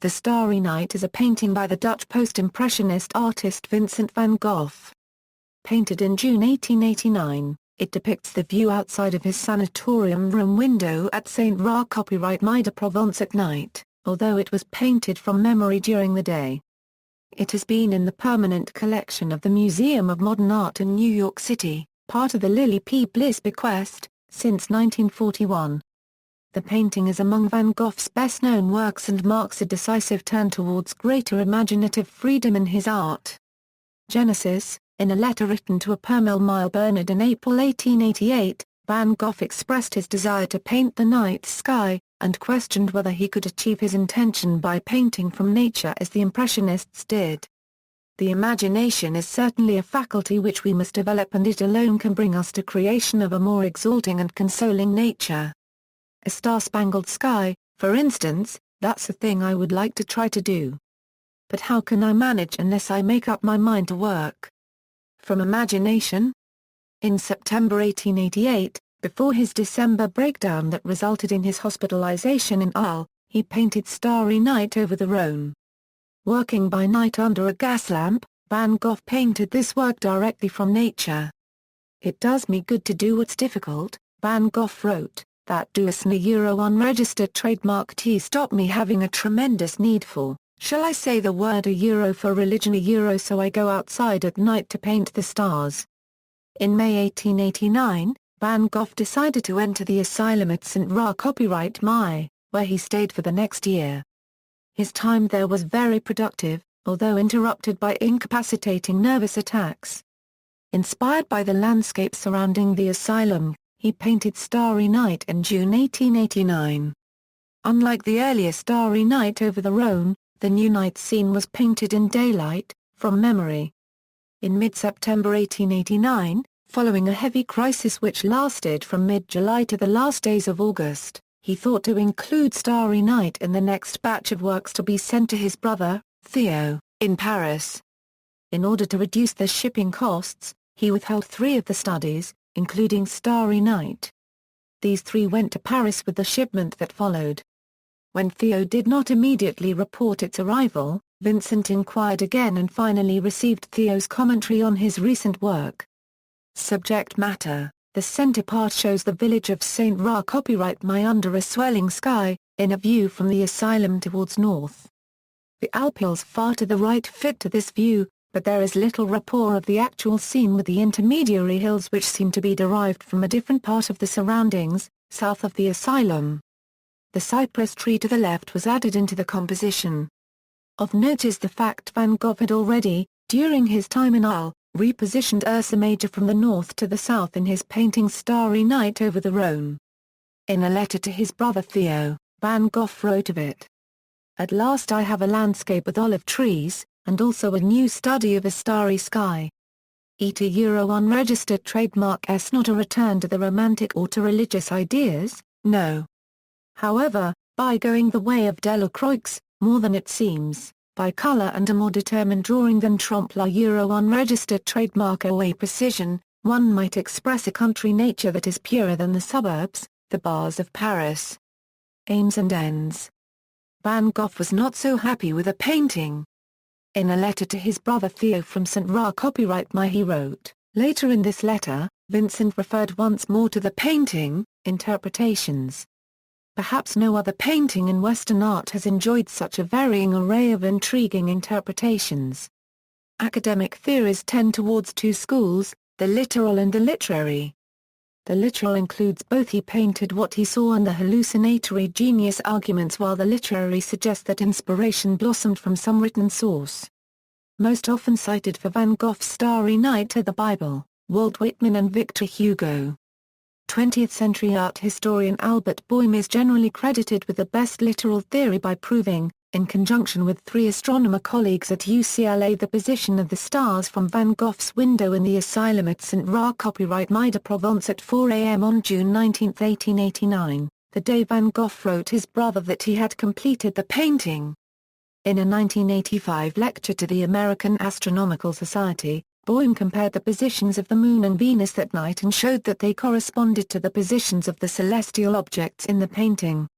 The Starry Night is a painting by the Dutch post-impressionist artist Vincent van Gogh. Painted in June 1889, it depicts the view outside of his sanatorium room window at Saint-Rémy-de-Provence at night, although it was painted from memory during the day. It has been in the permanent collection of the Museum of Modern Art in New York City, part of the Lillie P. Bliss Bequest, since 1941. The painting is among Van Gogh's best-known works and marks a decisive turn towards greater imaginative freedom in his art. Genesis. In a letter written to a Permel Bernard in April 1888, Van Gogh expressed his desire to paint the night sky, and questioned whether he could achieve his intention by painting from nature as the Impressionists did. The imagination is certainly a faculty which we must develop, and it alone can bring us to creation of a more exalting and consoling nature. A star-spangled sky, for instance, that's a thing I would like to try to do. But how can I manage unless I make up my mind to work? From Imagination? In September 1888, before his December breakdown that resulted in his hospitalization in Hull, he painted Starry Night over the Rhone. Working by night under a gas lamp, Van Gogh painted this work directly from nature. "It does me good to do what's difficult," Van Gogh wrote. "That does na euro unregistered trademark T stop me having a tremendous need for, shall I say the word a euro for religion, a euro, so I go outside at night to paint the stars." In May 1889, Van Gogh decided to enter the asylum at Saint-Rémy, where he stayed for the next year. His time there was very productive, although interrupted by incapacitating nervous attacks. Inspired by the landscape surrounding the asylum, he painted Starry Night in June 1889. Unlike the earlier Starry Night over the Rhone, the new night scene was painted in daylight, from memory. In mid-September 1889, following a heavy crisis which lasted from mid-July to the last days of August, he thought to include Starry Night in the next batch of works to be sent to his brother, Theo, in Paris. In order to reduce the shipping costs, he withheld 3 of the studies, including Starry Night. These 3 went to Paris with the shipment that followed. When Theo did not immediately report its arrival, Vincent inquired again and finally received Theo's commentary on his recent work. Subject matter: the center part shows the village of Saint-Rémy under a swelling sky, in a view from the asylum towards north. The Alp hills far to the right fit to this view, but there is little rapport of the actual scene with the intermediary hills, which seem to be derived from a different part of the surroundings, south of the asylum. The cypress tree to the left was added into the composition. Of note is the fact Van Gogh had already, during his time in Hull, repositioned Ursa Major from the north to the south in his painting Starry Night over the Rhone. In a letter to his brother Theo, Van Gogh wrote of it, "At last I have a landscape with olive trees, and also a new study of a starry sky. Et a euro unregistered trademark S, not a return to the romantic or to religious ideas, no. However, by going the way of Delacroix, more than it seems, by color and a more determined drawing than trompe la euro unregistered trademark away precision, one might express a country nature that is purer than the suburbs, the bars of Paris." Aims and ends. Van Gogh was not so happy with the painting. In a letter to his brother Theo from Saint-Rémy, he wrote, later in this letter, Vincent referred once more to the painting, interpretations. "Perhaps no other painting in Western art has enjoyed such a varying array of intriguing interpretations. Academic theories tend towards 2 schools, the literal and the literary. The literal includes both he painted what he saw and the hallucinatory genius arguments, while the literary suggests that inspiration blossomed from some written source. Most often cited for Van Gogh's Starry Night are the Bible, Walt Whitman and Victor Hugo. 20th-century art historian Albert Boehm is generally credited with the best literal theory by proving, in conjunction with 3 astronomer colleagues at UCLA, the position of the stars from Van Gogh's window in the asylum at Saint-Rémy-de-Provence at 4 a.m. on June 19, 1889, the day Van Gogh wrote his brother that he had completed the painting. In a 1985 lecture to the American Astronomical Society, Boehm compared the positions of the Moon and Venus that night and showed that they corresponded to the positions of the celestial objects in the painting.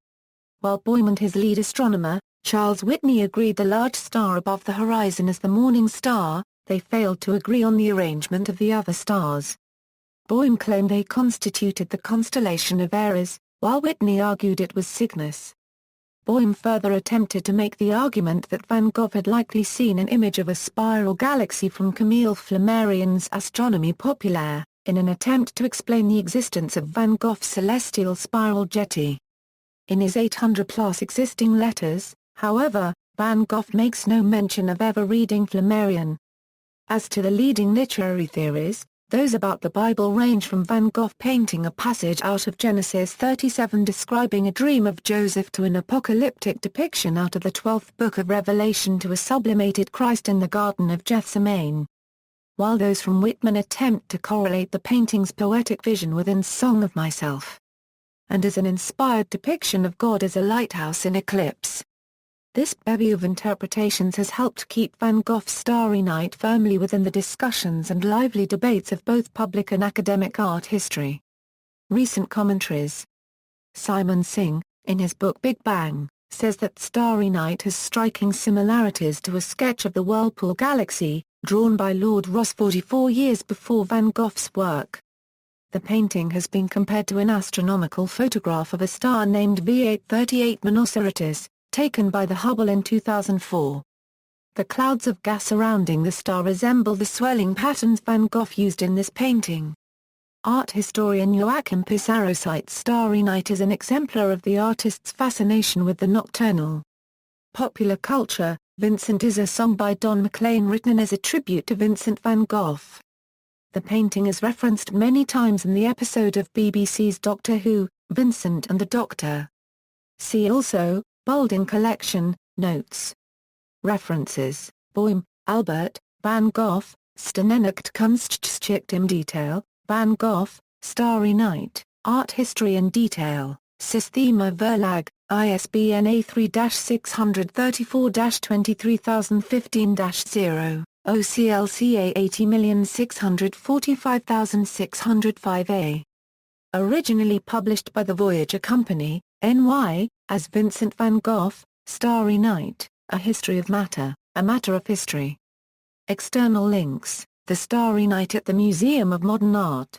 While Boehm and his lead astronomer, Charles Whitney agreed the large star above the horizon is the morning star. They failed to agree on the arrangement of the other stars. Boehm claimed they constituted the constellation of Aries, while Whitney argued it was Cygnus. Boehm further attempted to make the argument that Van Gogh had likely seen an image of a spiral galaxy from Camille Flammarion's Astronomie populaire, in an attempt to explain the existence of Van Gogh's celestial spiral jetty. In his 800-plus existing letters, however, Van Gogh makes no mention of ever reading Flammarion. As to the leading literary theories, those about the Bible range from Van Gogh painting a passage out of Genesis 37 describing a dream of Joseph to an apocalyptic depiction out of the 12th book of Revelation to a sublimated Christ in the Garden of Gethsemane. While those from Whitman attempt to correlate the painting's poetic vision within Song of Myself, and as an inspired depiction of God as a lighthouse in eclipse. This bevy of interpretations has helped keep Van Gogh's Starry Night firmly within the discussions and lively debates of both public and academic art history. Recent commentaries. Simon Singh, in his book Big Bang, says that Starry Night has striking similarities to a sketch of the Whirlpool Galaxy, drawn by Lord Rosse 44 years before Van Gogh's work. The painting has been compared to an astronomical photograph of a star named V838 Monocerotis, taken by the Hubble in 2004. The clouds of gas surrounding the star resemble the swirling patterns Van Gogh used in this painting. Art historian Joachim Pissarro cites Starry Night as an exemplar of the artist's fascination with the nocturnal. Popular culture, Vincent is a song by Don McLean written as a tribute to Vincent van Gogh. The painting is referenced many times in the episode of BBC's Doctor Who, Vincent and the Doctor. See also, Bolding Collection, Notes. References, Boehm, Albert, Van Gogh, Sterrennacht Kunstgeschichte im Detail, Van Gogh, Starry Night, Art History in Detail, Systema Verlag, ISBN A3-634-23015-0, OCLCA 80645605A. Originally published by the Voyager Company, NY, as Vincent van Gogh, Starry Night, A History of Matter, A Matter of History. External links, The Starry Night at the Museum of Modern Art.